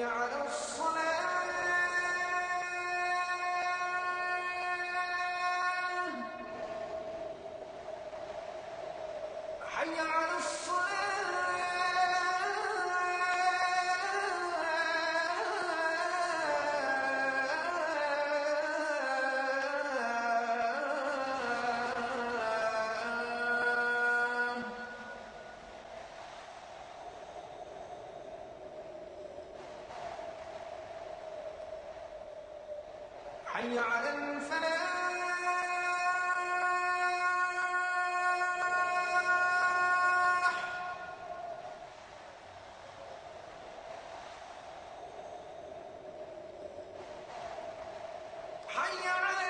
حي على الصلاة حي على حي على الفلاح حي على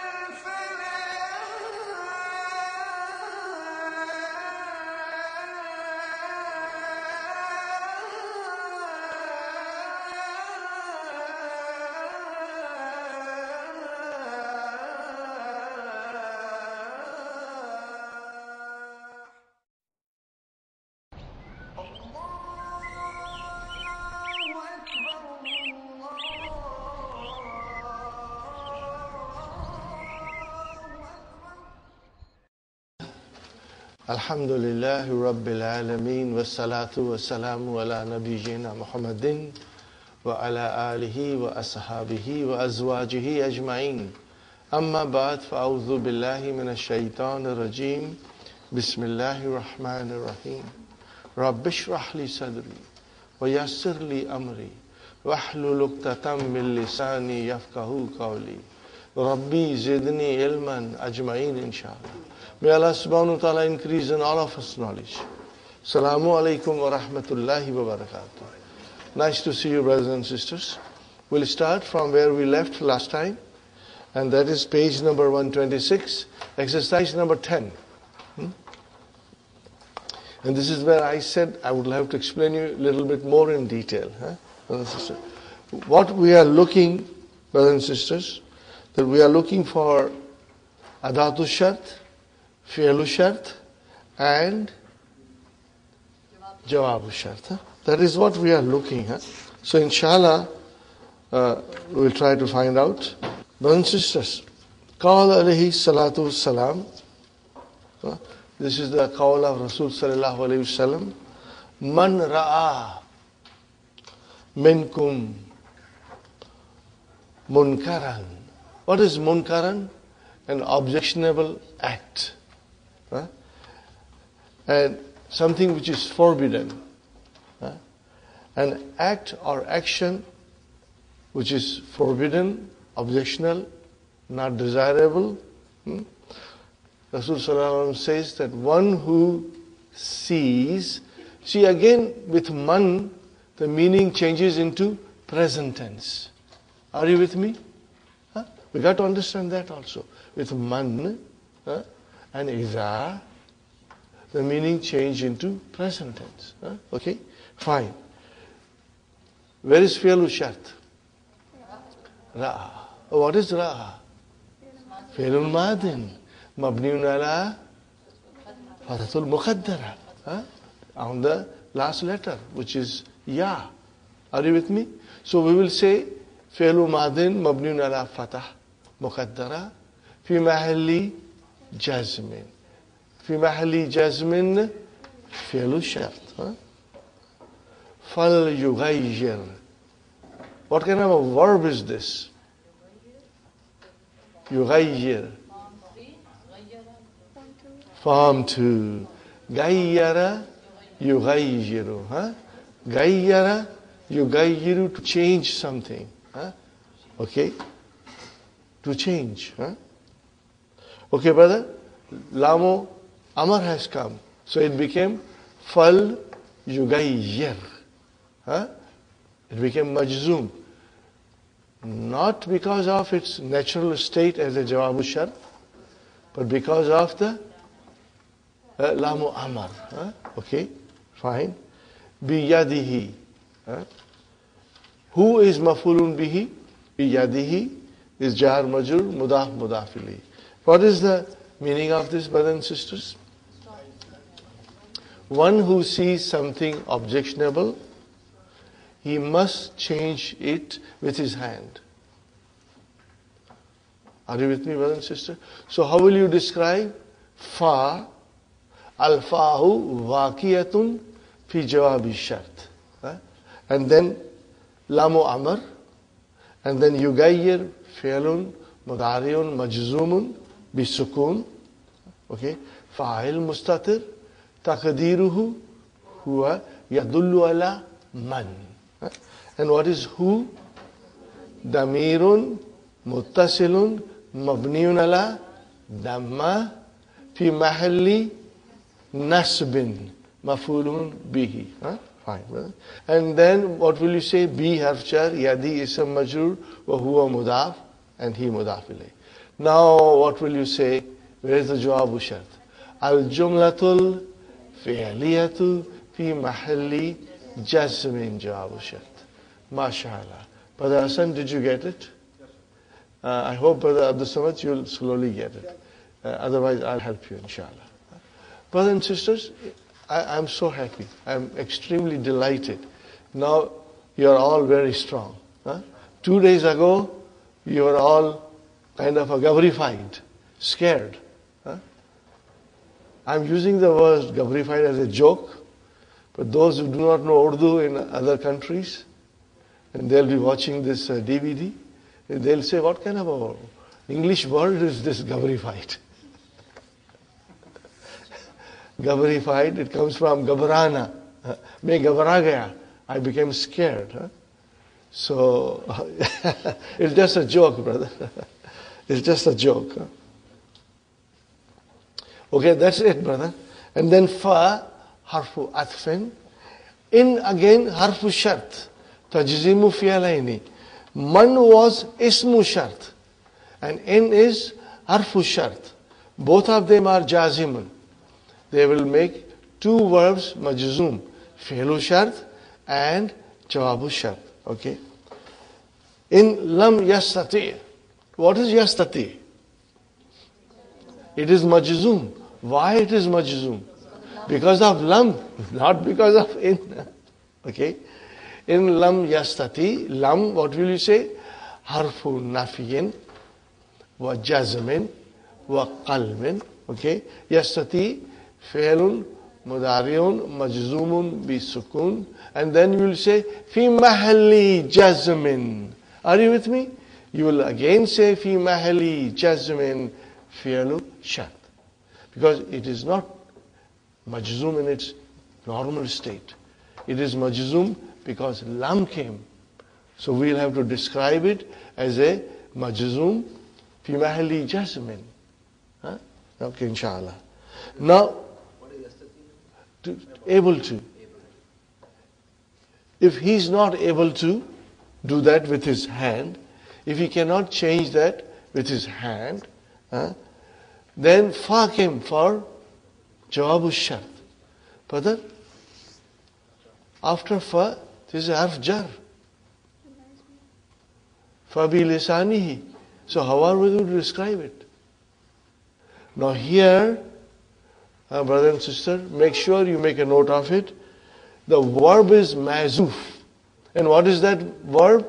الحمد لله رب العالمين والصلاة والسلام على نبينا محمد وعلى آله وأصحابه وأزواجه أجمعين أما بعد فأعوذ بالله من الشيطان الرجيم بسم الله الرحمن الرحيم رب اشرح لي صدري ويسر لي أمري واحلل عقدة من لساني يفقهوا قولي ربي زدني علما أجمعين إن شاء الله. May Allah subhanahu wa ta'ala increase in all of us knowledge. Assalamu alaikum wa rahmatullahi wa barakatuh. Nice to see you, brothers and sisters. We'll start from where we left last time, and that is page number 126, exercise number 10. And this is where I said I would have to explain you a little bit more in detail. Brothers and sisters. What we are looking, brothers and sisters, that we are looking for Adatu Shart, Fi'lu Shart and Jawabu Shart. That is what we are looking at. So inshallah, we'll try to find out. Brothers and sisters, Qala alayhi salatu salam. This is the call of Rasul sallallahu alayhi wasallam. Man ra'a minkum munkaran. What is munkaran? An objectionable act. And something which is forbidden. An act or action which is forbidden, objectionable, not desirable. Rasul Sallallahu Alaihi Wasallam says that one who sees, see again with man, the meaning changes into present tense. Are you with me? We got to understand that also. With man and iza, the meaning change into present tense. Okay? Fine. Where is fi'lu shart? Ra'a. What is ra'a? Fi'lun madin. Mabniun ala fathatul muqaddara. On the last letter, which is ya. Are you with me? So we will say fi'lu madin mabniun ala fatah muqaddara fi mahalli jazmin. في محل جزم فعل الشرط. فليغير. What kind of a verb is this? يغير. Form 2. غير يغير. غير يغير, to change something. Okay? To change. Okay, brother? Lamo Amar has come. So it became Fal Yugayyir. It became Majzoom. Not because of its natural state as a Jawabu Shart, but because of the Lamu Amar. Okay, fine. Biyadihi. Who is Mafulun Bihi? Biyadihi is Jar Majur Mudaf Mudafili. What is the meaning of this, brothers and sisters? One who sees something objectionable he must change it with his hand. Are you with me, brother and sister? So how will you describe fa? Al-fa'u waqiyatun fi jawabi shart. And then lamu amr. And then yugayyir fi'lun mudari'un majzumun bisukun. Okay. Fa'il mustatir taqdiruhu huwa yadullu ala man. And what is who? Damirun muttasilun mabniun ala damma fi mahalli nasbin mafulun bihi. Fine, brother. And then what will you say? Bi harf jar, yadi ism majrur, wa huwa mudaf, and he mudaf ilayh. Now what will you say? Where is the jawabu shart? Al jumlatul fi'liyatu fi mahalli jazmin jawabu shart. MashaAllah. Brother Hassan, did you get it? I hope, Brother Abdul Samad, you'll slowly get it. Otherwise, I'll help you, inshallah. Brothers and sisters, I'm so happy. I'm extremely delighted. Now, you're all very strong. 2 days ago, you were all kind of gabrified, scared. I'm using the word gabrified as a joke, but those who do not know Urdu in other countries, and they'll be watching this DVD, they'll say, what kind of a English word is this gabrified? Gabrified, it comes from gabrana. Main gabra gaya. I became scared. So, it's just a joke, brother. It's just a joke. Okay, that's it, brother. And then fa, harfu atfin. In again, harfu shart. Tajzimu fi'alaini. Man was ismu shart. And in is harfu shart. Both of them are jazimun. They will make two verbs majzum. Fi'lu shart and jawabu shart. Okay. In lam yastati. What is yastati? It is majzum. Why it is majzum? Because of lam, not because of in. Okay. In lam yastati, lam, what will you say? Harfu nafiyin wa jazmin wa qalbin. Okay. Yastati, fi'lun mudari'un majzumun bi sukun. And then you will say, fi mahalli jazmin. Are you with me? You will again say, fi mahalli jazmin fi'lu shart. Because it is not majzum in its normal state. It is majzum because lam came. So we'll have to describe it as a majzum fi mahalli jazmin. Okay, inshallah. Now, able to. If he's not able to do that with his hand, if he cannot change that with his hand, then fa came for jawabu shart. Brother, after fa, this is harf jar. Fa bi lisanihi. So how are we going to describe it? Now here, brother and sister, make sure you make a note of it. The verb is mazuf. And what is that verb?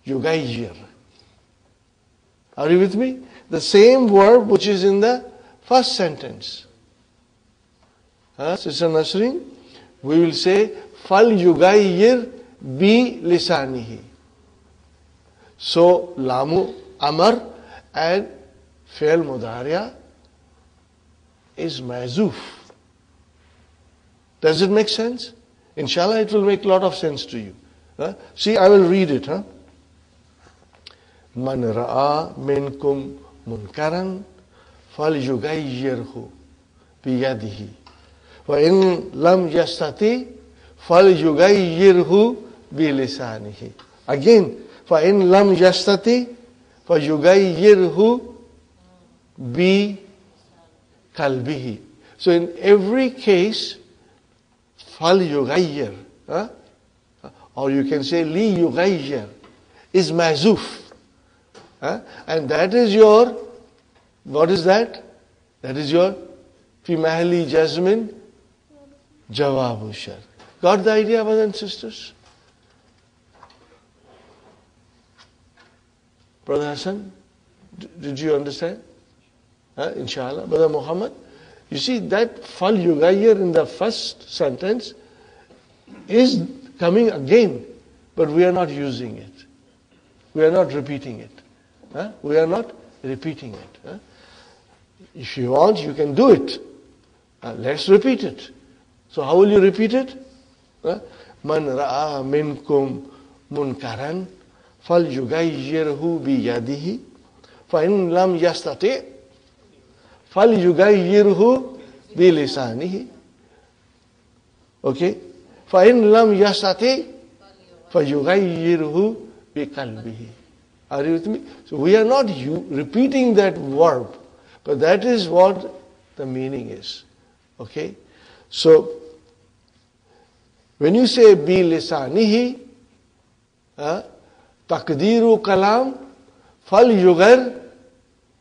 Yugayyir. Are you with me? The same verb which is in the first sentence. Sister Nasreen, we will say, fal yugayyir bi lisanihi. So, lamu amar and fi'l mudariya is mazuf. Does it make sense? Inshallah, it will make a lot of sense to you. See, I will read it. Man ra'a minkum munkaran fal yugayyirhu biyadihi. Wa in lam yastati fal yugayyirhu bilisanihi. Again, fa in lam yastati fal yugayyirhu bi kalbihi. So in every case, fal yugayyir, or you can say li yugayyir, is mazuf. And that is your, what is that? That is your fi mahalli jazmin jawabu shart. Got the idea, brothers and sisters? Brother Hassan, did you understand? Inshallah. Brother Muhammad, you see that fal yugayyir in the first sentence is coming again, but we are not using it. We are not repeating it. We are not repeating it. If you want, you can do it. Let's repeat it. So how will you repeat it? Man ra'a minkum munkaran fal yugayyirhu bi yadihi fa in lam yastati fal yugayyirhu bi lisanihi. Okay? Fa in lam yastati fa yugayyirhu bi qalbihi. Are you with me? So we are not repeating that verb, but that is what the meaning is. Okay? So, when you say bi lisanihi, takdiru kalam, fal yugar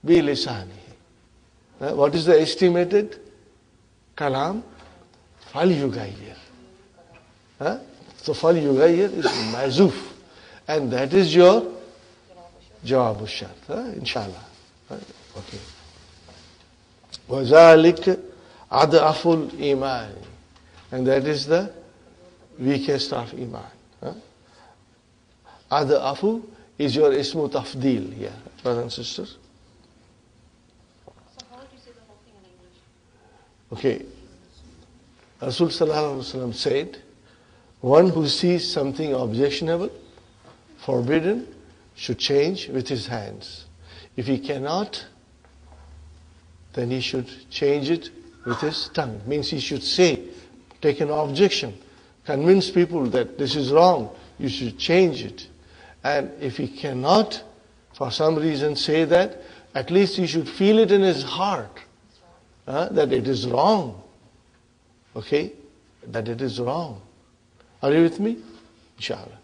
bi lisanihi. What is the estimated kalam? Fal yugayyir. So fal yugayyir is mazuf. And that is your jawab al-shart. Inshallah. Okay. وَذَلِكَ عَدْعَفُ الْإِيمَانِ. And that is the weakest of iman. Ad'afu is your ismu tafdil here, brothers and sisters. So how would you say the whole thing in English? Okay. Rasul Sallallahu Alaihi Wasallam said, one who sees something objectionable, forbidden, should change with his hands. If he cannot, then he should change it with his tongue. Means he should say, take an objection, convince people that this is wrong, you should change it. And if he cannot, for some reason say that, at least he should feel it in his heart, that it is wrong. Okay? That it is wrong. Are you with me? Inshallah.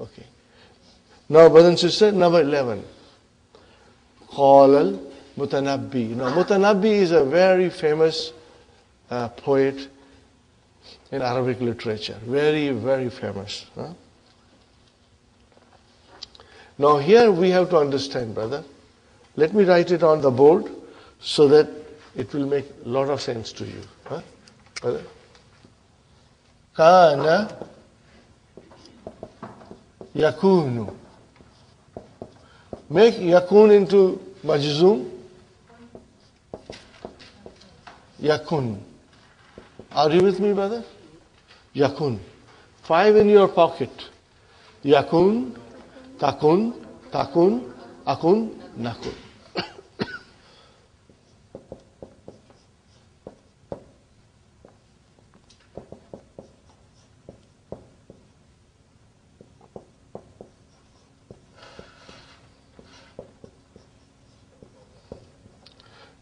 Okay. Now, brothers and sisters, number 11. Qala al-Mutanabbi. Now, Mutanabbi is a very famous poet in Arabic literature. Very, very famous. Now, here we have to understand, brother. Let me write it on the board so that it will make a lot of sense to you. Brother? Kana yakunu. Make yakun into majzoom. Yakun. Are you with me, brother? Yakun. 5 in your pocket. Yakun, takun, takun, akun, nakun.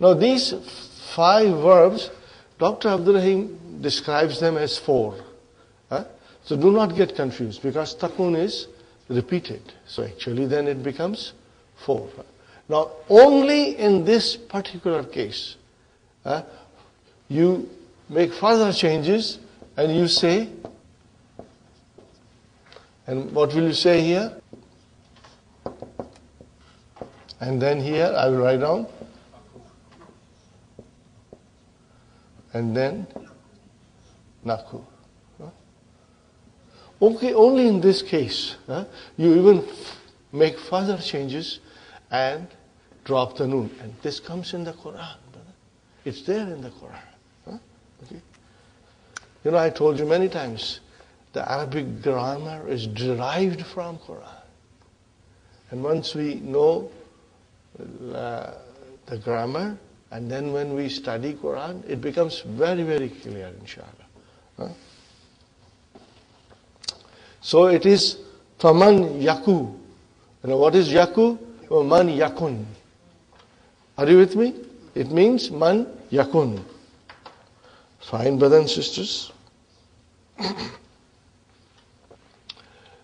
Now these 5 verbs, Dr. Abdul Rahim describes them as 4. So do not get confused because takun is repeated. So actually then it becomes 4. Now only in this particular case, you make further changes and you say, and what will you say here? And then here I will write down. And then naku. Okay, only in this case, you even make further changes and drop the noon. And this comes in the Quran, brother. It's there in the Quran. Okay. You know, I told you many times, the Arabic grammar is derived from Quran. And once we know the grammar, and then when we study Quran, it becomes very, very clear, inshallah. So it is faman yaku. You know what is yaku? Man yakun. Are you with me? It means man yakun. Fine, brothers and sisters.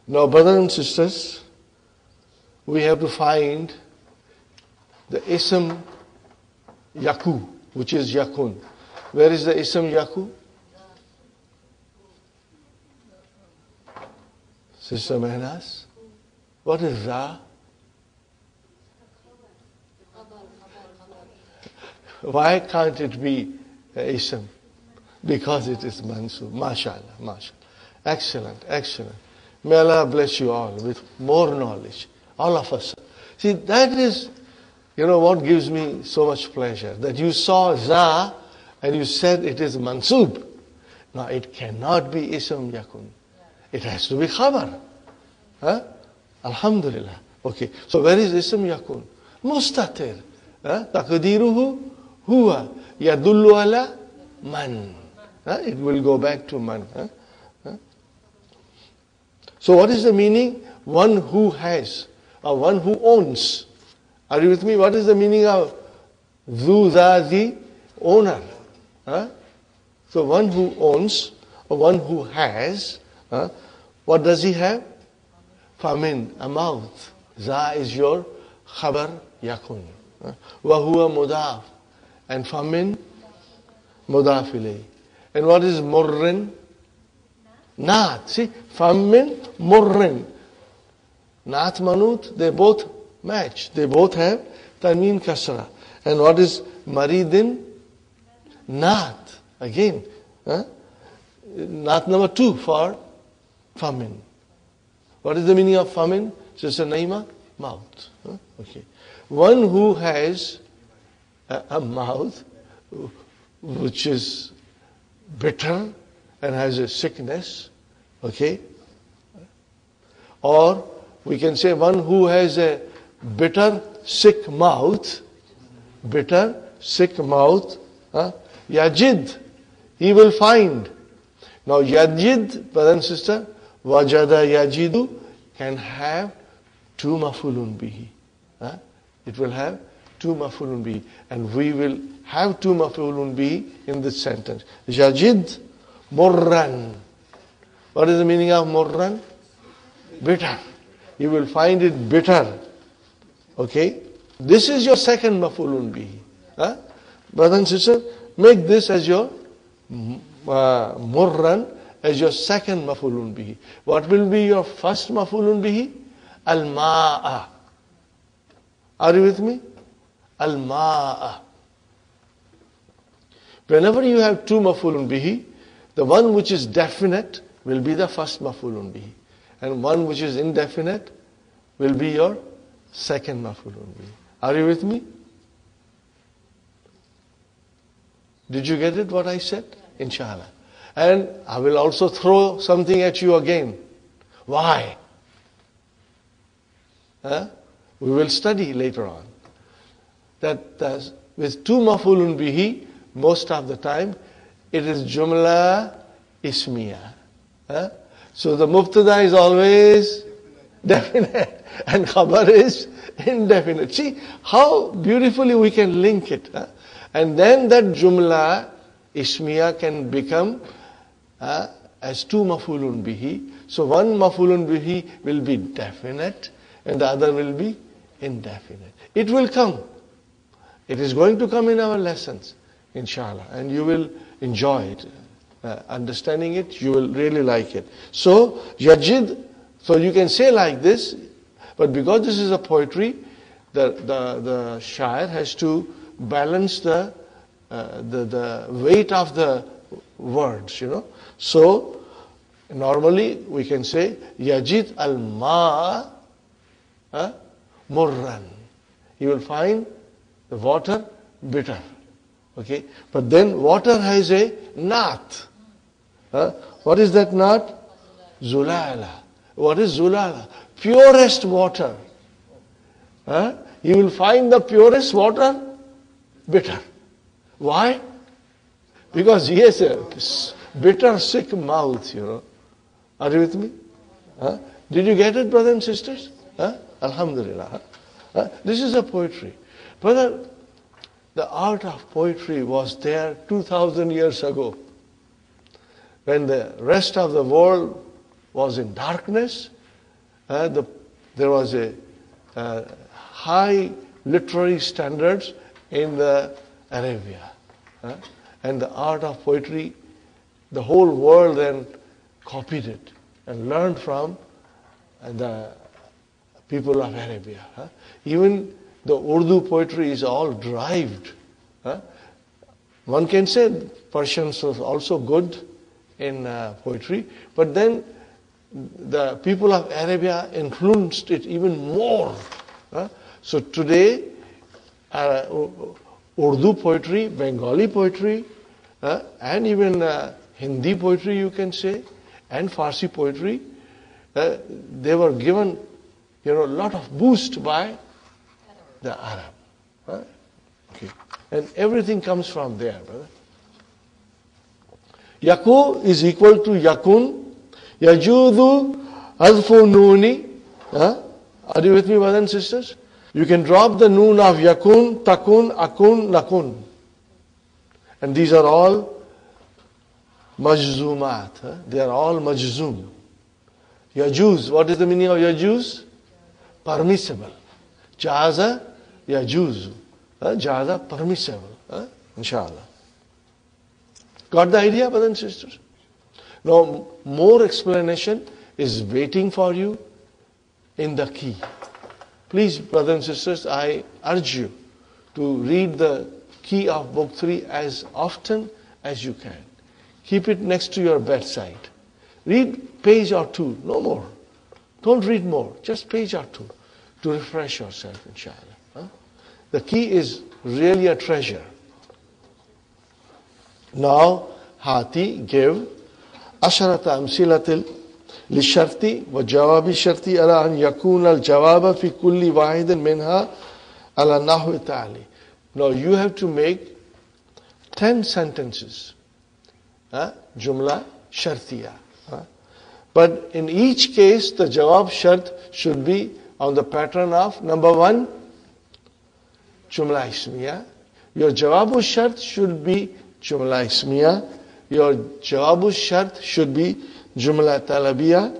Now, brothers and sisters, we have to find the ism yaku, which is yakun. Where is the ism yaku? Sister Mehnaz? What is ra? Why can't it be ism? Because it is mansub. MashaAllah, MashaAllah. Excellent, excellent. May Allah bless you all with more knowledge. All of us. See, that is, what gives me so much pleasure. That you saw za and you said it is mansub. Now, it cannot be ism yakun. It has to be khabar. Huh? Alhamdulillah. Okay. So where is ism yakun? Mustatir. Taqdiruhu huwa. Yadullu ala man. It will go back to man. So what is the meaning? One who has, or one who owns. Are you with me? What is the meaning of zu za the owner? So one who owns, or one who has, what does he have? Famin, a mouth. Za is your khabar yakun. Wa huwa mudaf. And famin, mudaf ilayh. And what is murrin? Naat. See, famin, murrin. Naat, manut, they both match. They both have tanween kasra. And what is maridin? Naat. Again. Naat number 2 for famin. What is the meaning of famin? Sister Naima? Mouth. Okay. One who has a mouth which is bitter and has a sickness, okay? Or we can say one who has a bitter, sick mouth, yajid, he will find. Now yajid, brother and sister, wajada yajidu can have 2 mafulun bihi. It will have 2 mafulun bihi. And we will have 2 mafulun bihi in this sentence. Yajid murran. What is the meaning of murran? Bitter. You will find it bitter. Okay? This is your second mafulun bihi. Brother and sister, make this as your murran, as your second mafulun bihi. What will be your first mafulun bihi? Al-ma'a. Are you with me? Al-ma'a. Whenever you have 2 mafulun bihi, the one which is definite will be the first mafulun bihi. And one which is indefinite will be your second mafulun bihi. Are you with me? Did you get it, what I said? Inshallah. And I will also throw something at you again. Why? We will study later on. That with 2 mafulun bihi, most of the time, it is jumla ismiya. So the mubtada is always definite and khabar is indefinite. See how beautifully we can link it. And then that jumla ismiya can become as 2 mafulun bihi. So one mafulun bihi will be definite and the other will be indefinite. It will come. It is going to come in our lessons, inshallah. And you will enjoy it. Understanding it, you will really like it. So, yajid, so you can say like this, but because this is a poetry, the shair has to balance the weight of the words, So, normally we can say, yajid al-ma' murran. You will find the water bitter. Okay? But then water has a naat. What is that naat? Zulala. What is zulala? Purest water. You will find the purest water bitter. Why? Because he has a bitter, sick mouth, Are you with me? Did you get it, brothers and sisters? Alhamdulillah. This is a poetry. Brother, the art of poetry was there 2,000 years ago. When the rest of the world was in darkness, there was a high literary standards in the Arabia. And the art of poetry, the whole world then copied it and learned from the people of Arabia. Even the Urdu poetry is all derived One can say Persian was also good in poetry, but then the people of Arabia influenced it even more. So today, Urdu poetry, Bengali poetry, and even Hindi poetry, you can say, and Farsi poetry, they were given, a lot of boost by the Arab. Okay. And everything comes from there, brother. Yaku is equal to yakun. Yajudu hazfu nooni. Are you with me, brothers and sisters? You can drop the noon of yakun, takun, akun, nakun. And these are all majzumat. They are all majzum. Yajuz, what is the meaning of yajuz? Permissible. Jaza, yajuz. Jaza, permissible. Inshallah. Got the idea, brothers and sisters? Now, more explanation is waiting for you in the key. Please, brothers and sisters, I urge you to read the key of book 3 as often as you can. Keep it next to your bedside. Read page or two, no more. Don't read more, just page or two to refresh yourself, inshallah. The key is really a treasure. Now, Hati give Asharata Amsilatil Lisharti wa Jawabi Sharti ala an yakuna al Jawaba fi kulli wahidin minha ala nahwi ta'ali. Now you have to make 10 sentences. Jumla Shartiya. But in each case, the Jawab Shart should be on the pattern of number 1, Jumla Ismiya. Your Jawabu Shart should be Jumla Ismiya. Your Jawabu Shart should be Jumla Talabiya.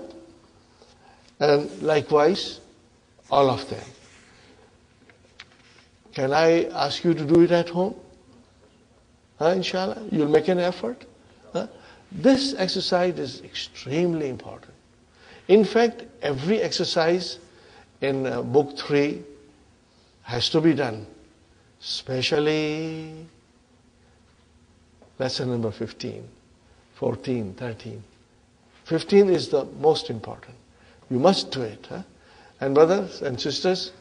And likewise, all of them. Can I ask you to do it at home? Inshallah, you'll make an effort. This exercise is extremely important. In fact, every exercise in book 3 has to be done. Especially lesson number 15, 14, 13. 15 is the most important. You must do it. And brothers and sisters,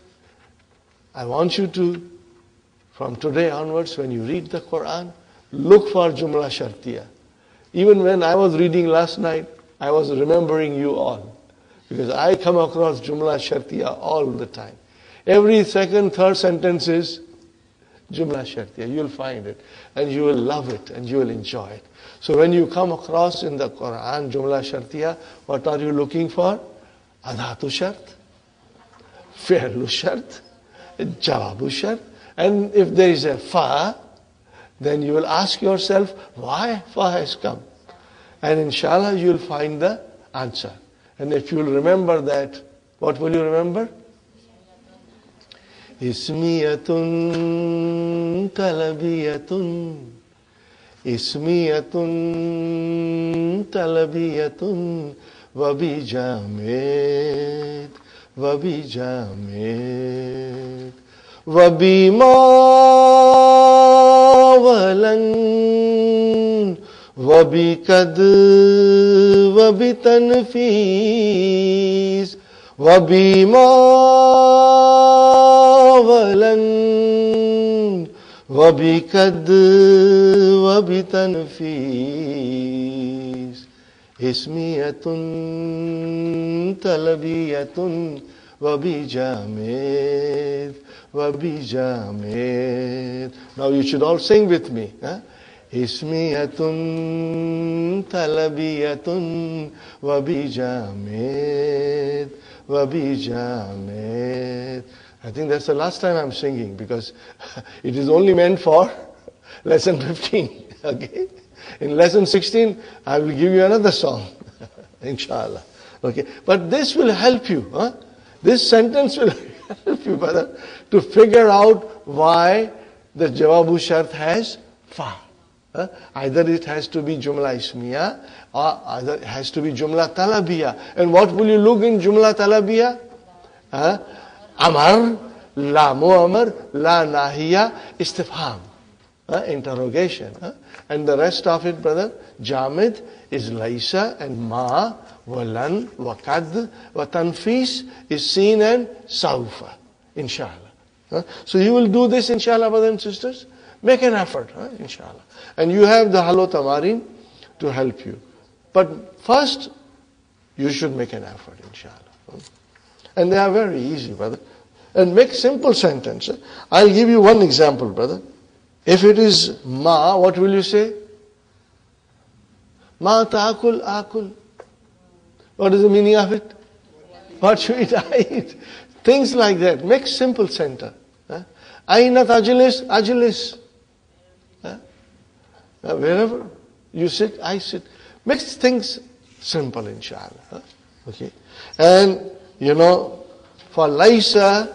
I want you to, from today onwards, when you read the Quran, look for Jumla Shartiya. Even when I was reading last night, I was remembering you all. Because I come across Jumla Shartiya all the time. Every second, third sentence is Jumla Shartiya. You'll find it. And you will love it. And you will enjoy it. So when you come across in the Quran Jumla Shartiya, what are you looking for? Adhatu Shart, Fi'lu Shart, Jawabu Shart. And if there is a Fa, then you will ask yourself, why Fa has come? And inshallah you will find the answer. And if you will remember that, what will you remember? Ismiyatun talabiyatun. Ismiyatun talabiyatun. Wabi jamid. Wabi jamid. Wabi mawalan. Wabi kad. Wabi tanfis. Wabi mawalan. Wabi kad. Wabi tanfis. Ismiyatun talabiyatun. Wabi jamid. Wabi jamid. Now you should all sing with me. Ismiyatun talabiyatun. Wabi jamid. Wabi jamid. I think that's the last time I'm singing because it is only meant for lesson 15. Okay? In lesson 16, I will give you another song. Inshallah. Okay? But this will help you. This sentence will help you, brother, to figure out why the Jawabu Shart has Fa. Either it has to be Jumla Ismiya or either it has to be Jumla Talabiya. And what will you look in Jumla Talabiya? Amar, La Mu'amar, La Nahiya, Istifham. Interrogation. And the rest of it, brother, Jamid is Laisa and Ma, Walan, Wakad, Watanfis is seen and Saufa, inshallah. So you will do this, inshallah, brothers and sisters. Make an effort, inshallah. And you have the Halo Tamarin to help you. But first, you should make an effort, inshallah. And they are very easy, brother. And make simple sentence. I'll give you one example, brother. If it is Ma, what will you say? Ma ta'akul akul. What is the meaning of it? What should I eat? Things like that. Make simple sentence. Aina tajlis, ajlis. Wherever you sit, I sit. Make things simple, inshallah. Okay. And, for Laisa,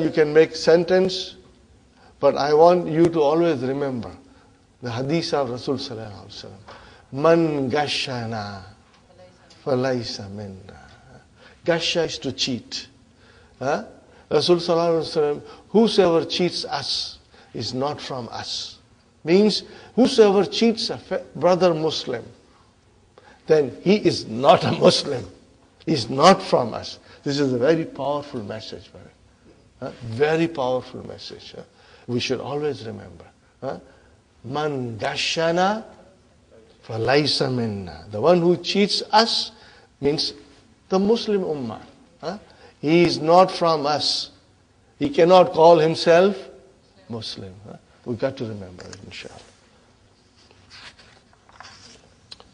you can make sentence, but I want you to always remember the hadith of Rasul sallallahu alaihi wasallam. Man gashana falaysa minna. Gasha is to cheat. Rasul sallallahu alaihi wasallam, whosoever cheats us is not from us. Means, whosoever cheats a brother Muslim, then he is not a Muslim. He is not from us. This is a very powerful message, brother. Very powerful message. We should always remember. Man gashana falaysa minna. The one who cheats us means the Muslim ummah. He is not from us. He cannot call himself Muslim. We got to remember it, inshallah.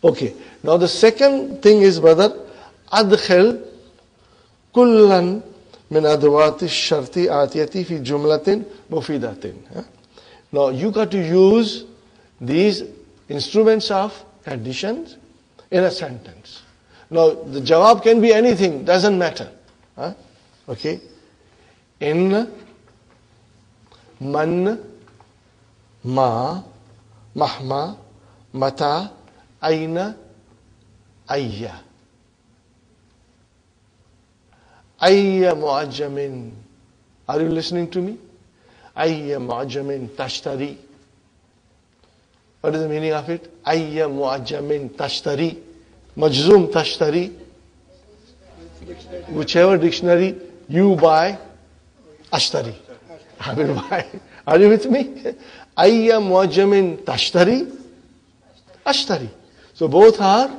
Okay. Now the second thing is, brother, adkhil kullan min adawati sharti atiyati fi jumlatin mufidatin. Now you got to use these instruments of conditions in a sentence. Now the jawab can be anything, doesn't matter. Okay. In, man, ma, mahma, mata, aina, ayya. Ayya mu'ajjamin. Are you listening to me? Ayya mu'ajjamin tashtari. What is the meaning of it? Ayya mu'ajjamin tashtari. Majzoom tashtari. Whichever dictionary you buy, ashtari. I will buy. Are you with me? Ayya mu'ajjamin tashtari. Ashtari. So both are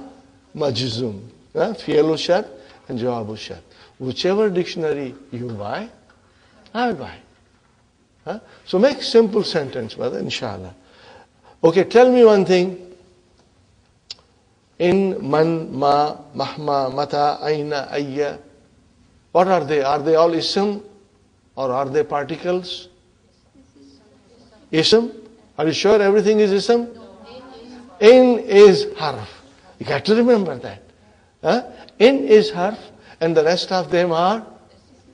majzoom. Fi'lu shart and jawabu shart. Whichever dictionary you buy, I will buy. So make simple sentence, brother, inshallah. Okay, tell me one thing. In, man, ma, mahma, mata, aina, ayya. What are they? Are they all ism? Or are they particles? Ism? Are you sure everything is ism? In is harf. You got to remember that. In is harf and the rest of them are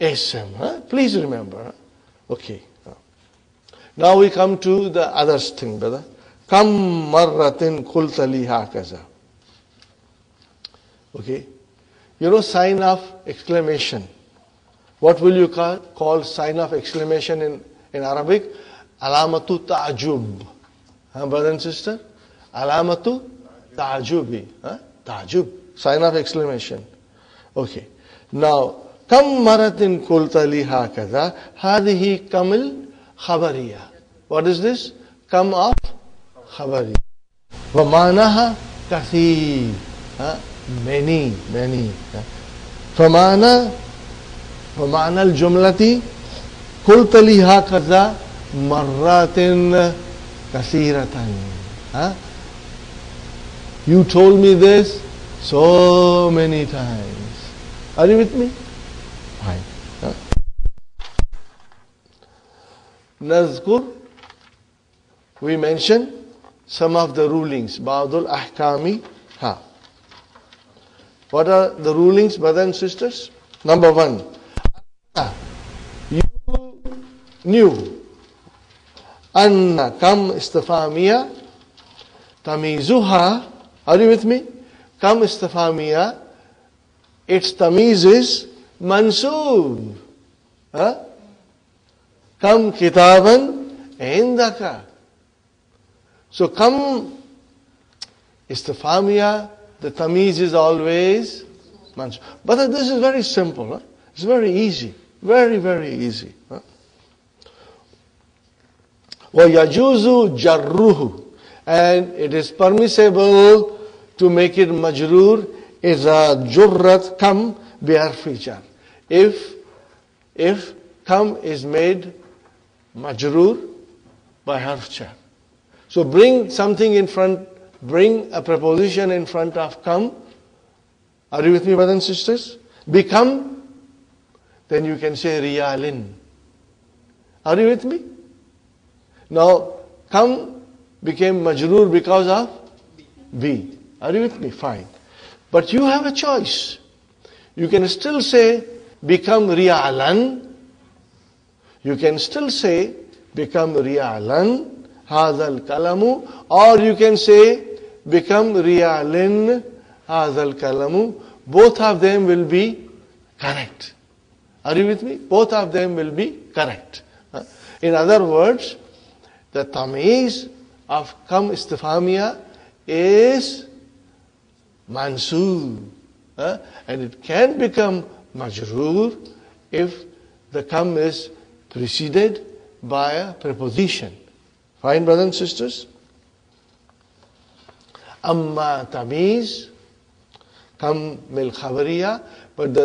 ism. Please remember. Okay. Now we come to the other thing, brother. Kam marratin qulta li hakaza. Okay. Sign of exclamation. What will you call sign of exclamation in Arabic? Alamatu ta'jub. Brother and sister? Alamatu ta'jubi. Ta'jub. Sign of exclamation. Okay. Now, kam maratin qulta li hakaza. Hadihi kamil khabariya. What is this? Kam of khabariya. Wa manaha kathir. Many. فمعنى الجملة قلت لي هكذا مرات كثيرة. You told me this so many times. Are you with me? Fine. نذكر, we mention some of the rulings. بعض الأحكام. What are the rulings, brothers and sisters? Number 1. You knew. Anna kam istifamiya tamizuha. Are you with me? Kam istifamiya. Its tamiz is mansoob. Kam kitaban Indaka. So come istifhamia, the tamiz is always mansub. But this is very simple. Huh? It's very easy. Very, very easy. Huh? وَيَجُوزُ جَرُّهُ. And it is permissible to make it majroor إِذَا جُرَّتْ كَمْ بِحَرْفِ جَرٍ. If kam is made majroor by harf jar. So bring something in front, bring a preposition in front of kam. Are you with me, brothers and sisters? Become, then you can say riyalin. Are you with me? Now, kam became majroor because of be. Are you with me? Fine. But you have a choice. You can still say become riyalan. You can still say become riyalan, hadal kalamu, or you can say become riyalin, hadal kalamu. Both of them will be correct. Are you with me? Both of them will be correct. In other words, the tamiz of kam istifhamia is mansoob. And it can become majroor if the kam is preceded by a preposition. Fine, brothers and sisters? Amma tamiz, kam mil khabariya, but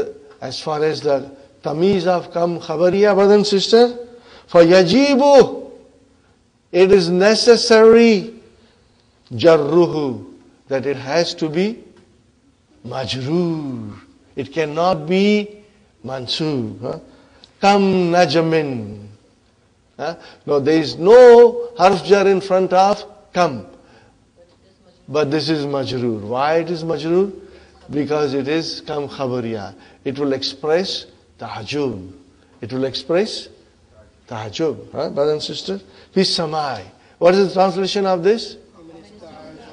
as far as the tamiz of kam khabariya, brothers and sisters, for yajibu, it is necessary, jarruhu, that it has to be majroor. It cannot be mansoob. Kam najmin. No, there is no harf jar in front of kam. But this is majroor. Why it is majroor? Because it is kam khabariya. It will express tahajjub. It will express tahajjub. Brothers and sisters? His samai. What is the translation of this?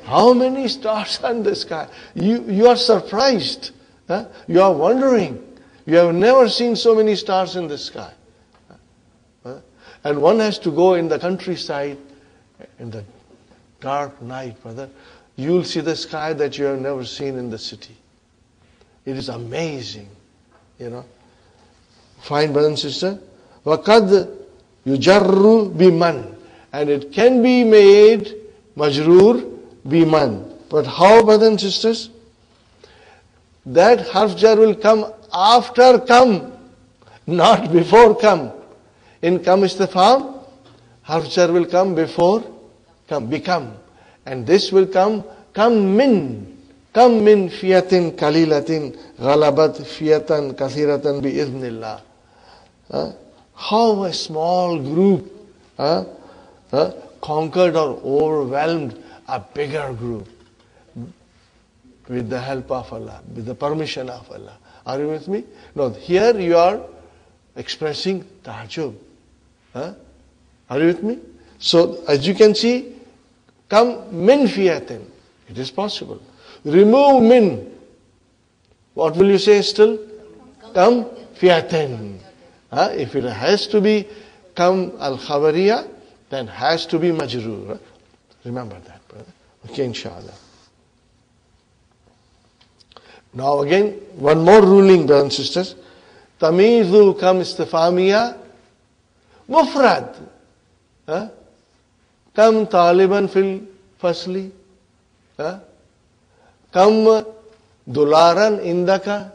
How many stars are in the sky? You are surprised. You are wondering. You have never seen so many stars in the sky. And one has to go in the countryside in the dark night, brother. You will see the sky that you have never seen in the city. It is amazing. Fine, brother and sister. وَقَدْ يُجَرُّ بِمَنْ. And it can be made majroor biman. But how, brothers and sisters? That harf jar will come after kam, not before kam. In kam istifham, harf jar will come before kam, become. And this will come min fiyatin kalilatin ghalabat fiyatan kathiratan bi'idhnillah. How a small group conquered or overwhelmed a bigger group with the help of Allah, with the permission of Allah. Are you with me? No, here you are expressing tahajjub. Are you with me? So, as you can see, come min fiyatin. It is possible. Remove min. What will you say still? Come fiyatin. If it has to be come al-khabariya, then has to be majroor. Remember that, brother. Okay, inshallah. Now again, one more ruling, brothers and sisters. Tamizu kam istifamiya mufrad. Kam taliban fil fasli. Kam dularan indaka.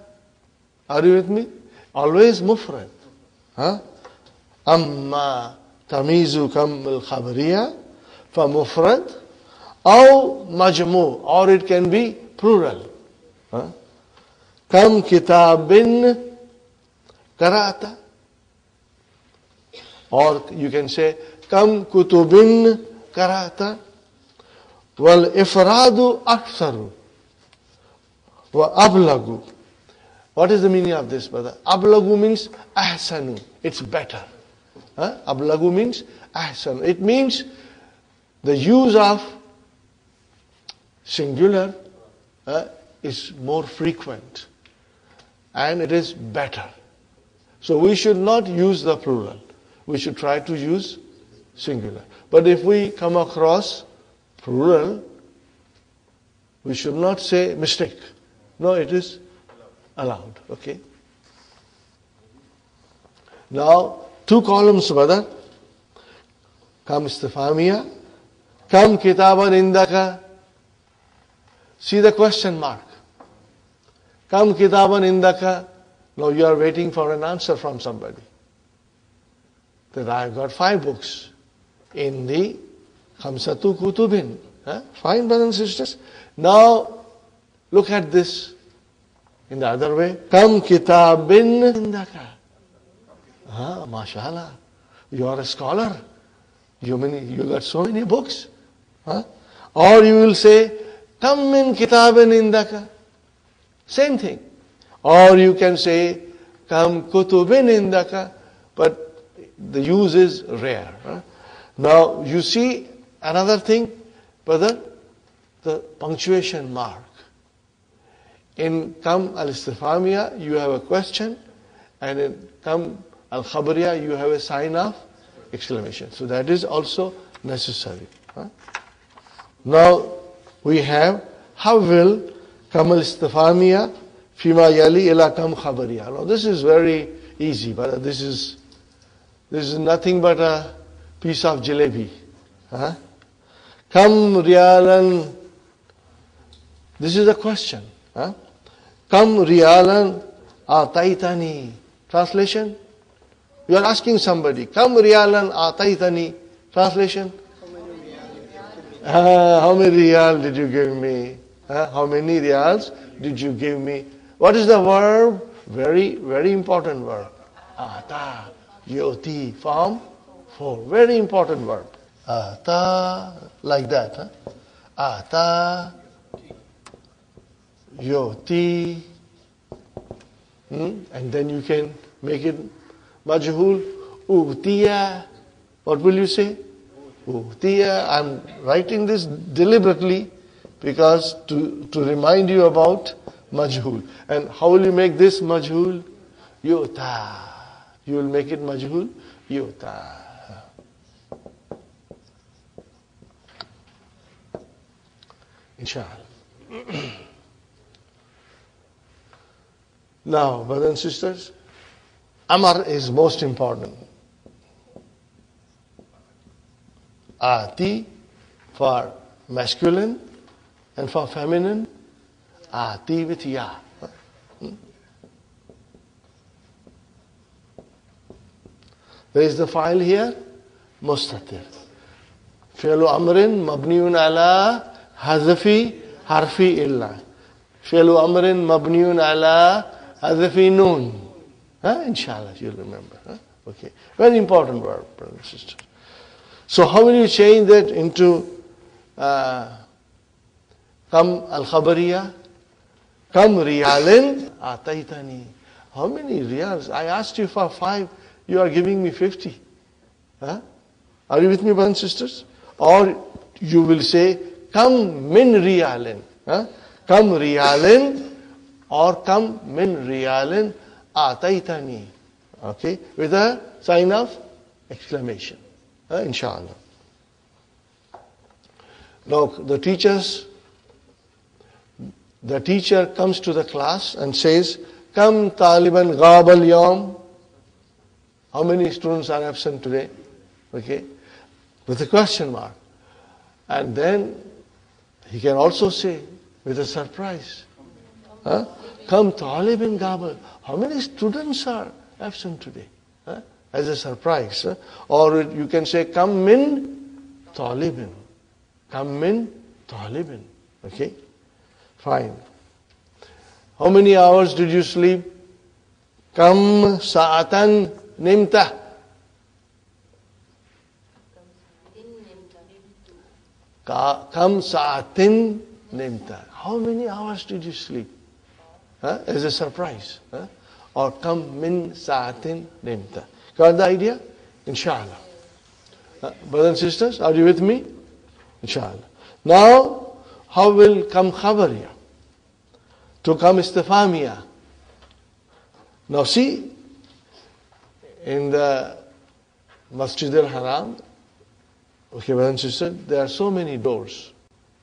Are you with me? Always mufrad. Amma tamizu kam al-khabariya fa mufrad or majmu, or it can be plural. Kam kitabin karata, or you can say kam kutubin karata. Wal ifradu aktharu wa ablagu. What is the meaning of this, brother? Ablagu means ahsanu. It's better. Ablagu means ahsanu. It means the use of singular is more frequent. And it is better. So we should not use the plural. We should try to use singular. But if we come across plural, we should not say mistake. No, it is allowed. Okay. Now, 2 columns, brother. Kam istifhamiyya, kam kitaban indaka. See the question mark. Kam kitaban indaka. Now you are waiting for an answer from somebody. That I have got 5 books in the Khamsatu Kutubin. Fine, brothers and sisters. Now, look at this in the other way. Kam kitabin indaka. Mashallah. You are a scholar. You got so many books. Or you will say, Kam min kitabin indaka. Same thing. Or you can say, Kam kutubin indaka. But the use is rare. Now, you see another thing, brother, the punctuation mark. In Kam al-Istifhamiyya, you have a question, and in Kam al-Khabariya, you have a sign of exclamation. So that is also necessary. Now, we have, how will Kam al-Istifhamiyya fima yali ila Kam Khabariya. Now, this is very easy, but this is nothing but a piece of jalebi. Kam riyalan. This is a question. Kam riyalan ataitani. Translation? You are asking somebody. Kam riyalan ataitani. Translation? How many riyal did you give me? How many riyals did you give me? What is the verb? Very, very important verb. Ata, yoti, form 4. Very important verb. Ata, like that. Ata, yoti. And then you can make it majhul. Utiya. What will you say? Utiya. I'm writing this deliberately because to remind you about majhul. And how will you make this majhul? Yuta. You will make it majhul? Yuta. Inshallah. Now, brothers and sisters, Amar is most important. Ati for masculine and for feminine, Ati with Ya. There is the file here, Mustatir. Fi'lu amrin mabniun ala hazafi harfi illa. Fi'lu amrin mabniun ala hazafi noon. Inshallah, you'll remember. Okay. Very important word, brothers and sisters. So how will you change that into Kam al-Khabariya? Kam riyalin ataitani. How many riyals? I asked you for 5. You are giving me 50. Are you with me, brothers and sisters? Or you will say, Kam min riyalin. Kam riyalin or Kam min riyalin ataitani. Okay, with a sign of exclamation. Inshallah. Now, the teacher comes to the class and says, Kam taliban ghabal yawm. How many students are absent today? Okay, with a question mark. And then he can also say with a surprise, Kam talibin ghabal. How many students are absent today? As a surprise. Or you can say, Kam min talibin. Kam min talibin. Okay? Fine. How many hours did you sleep? Kam sa'atan nimta. Kam sa'atin nimta. How many hours did you sleep? As a surprise. Or Kam min sa'atin nimta. Got the idea? Inshallah. Brothers and sisters, are you with me? Inshallah. Now, how will Kam Khabariya? To Kam Istifhamiyya. Now see, in the Masjid al-Haram, Okay, brothers and sisters, there are so many doors.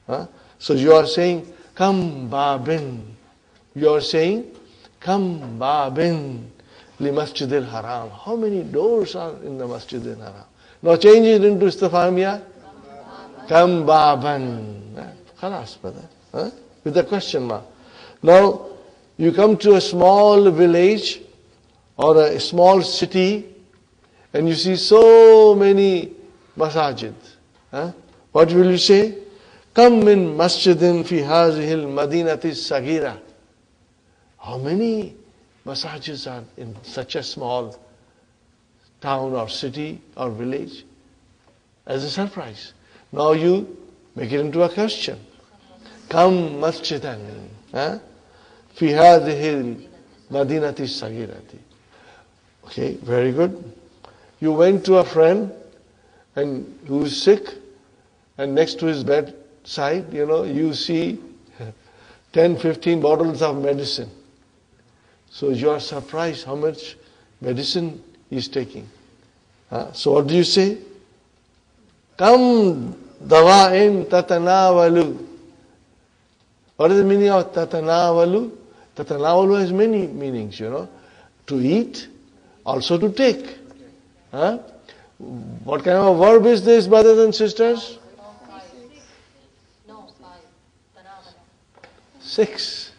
Huh? So you are saying, Kam babin. You are saying, Kam babin li masjidil haram. How many doors are in the masjidil haram? Now change it into istifhamiyah. Kam baban. Khalas, brother. Huh? With a question mark. Now, you come to a small village or a small city and you see so many masajid. Huh? What will you say? Kam min masjidin fi hazihil madinati sagira. How many masajids are in such a small town or city or village? As a surprise. Now you make it into a question. Kam masjidan. Fi hadhihi madinati sagirati. Okay, very good. You went to a friend and who is sick, and next to his bedside, you see 10, 15 bottles of medicine. So you are surprised how much medicine he is taking. So what do you say? Kam dawa'in tatanawalu. What is the meaning of tatanawalu? Tatanawalu has many meanings, To eat, also to take. What kind of a verb is this, brothers and sisters? 6.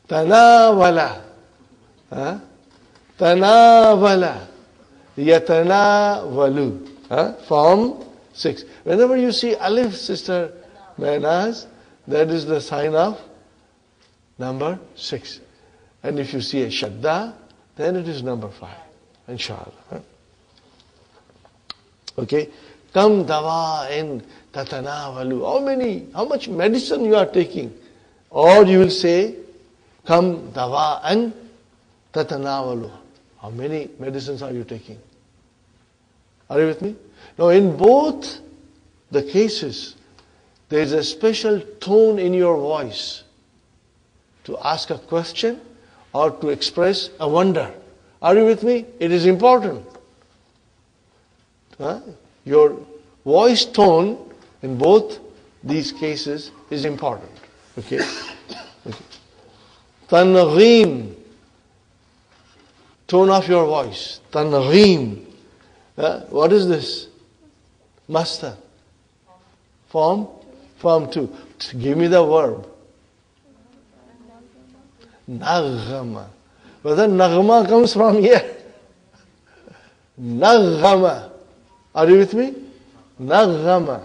Tanawala. Tanawala. Yatanawalu. Form 6. Whenever you see alif, sister Maynaz, that is the sign of number 6. And if you see a shadda, then it is number 5. Inshallah. Okay. Kam dawa'in tatanawalu. How much medicine you are taking? Or you will say, Kam dawa'an tatanawalu. How many medicines are you taking? Are you with me? Now in both the cases, there is a special tone in your voice to ask a question or to express a wonder. Are you with me? It is important. Your voice tone in both these cases is important. Okay? Tanghim. Tone of your voice. Tanghim. What is this? Master. Form 2. Give me the verb. Naghama. Whether naghma comes from here. Naghama. Are you with me? Naghama.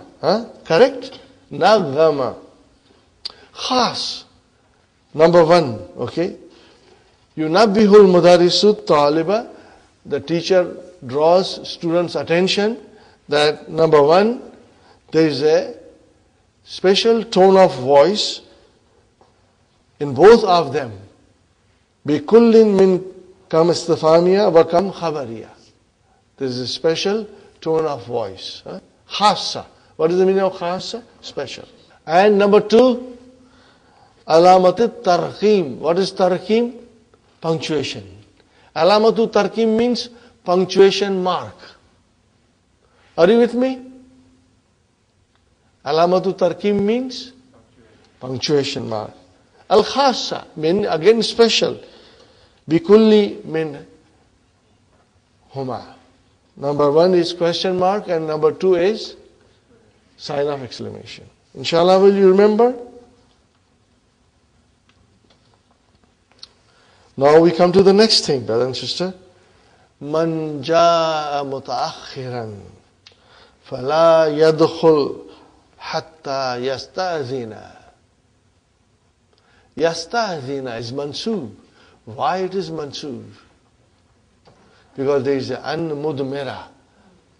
Correct? Naghama. Khas. Number 1. Okay. Yunabbihul mudarisut taliba. The teacher draws students' attention that number 1, there is a special tone of voice in both of them. Bikullin min kam istifamiya wa kam khabariya. There is a special tone of voice. Khassa. What is the meaning of khassa? Special. And number 2, alamatit tarqim. What is tarqim? Punctuation. Alamatu tarqim means punctuation mark. Are you with me? Alamatu tarqim means punctuation mark. Al-khassa means again special. Bikulli min huma. Number 1 is question mark and number 2 is sign of exclamation. Inshallah, will you remember? Now we come to the next thing, brother and sister. Man jaa mutaakhiran fala yadkhul hatta yasta'zina. Yasta'zina is mansoob. Why it is mansoob? Because there is an mudmira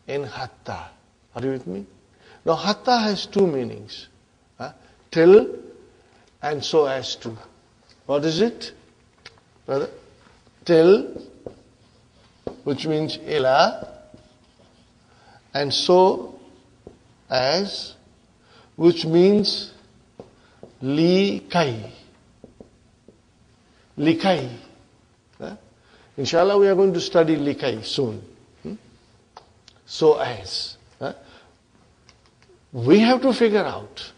in hatta. Are you with me? Now hatta has 2 meanings. Till and so as to. What is it? Brother? Till, which means ila, and so as, which means li kai. Likai. Inshallah, we are going to study likai soon. So as. we have to figure out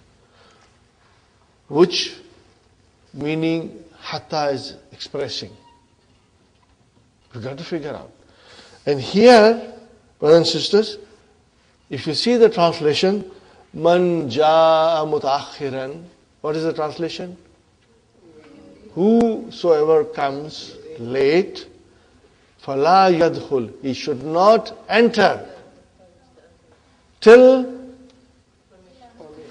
which meaning hatta is expressing. We've got to figure out. And here, brothers and sisters, if you see the translation, man jaa mutaakhiran, what is the translation? Whosoever comes late, fala yadkhul, he should not enter till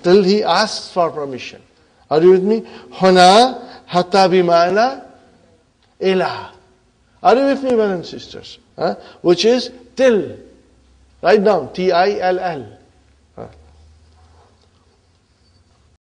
he asks for permission. Are you with me? Huna hatta bimana ila. Are you with me, brothers and sisters? Which is till. Write down, T-I-L-L.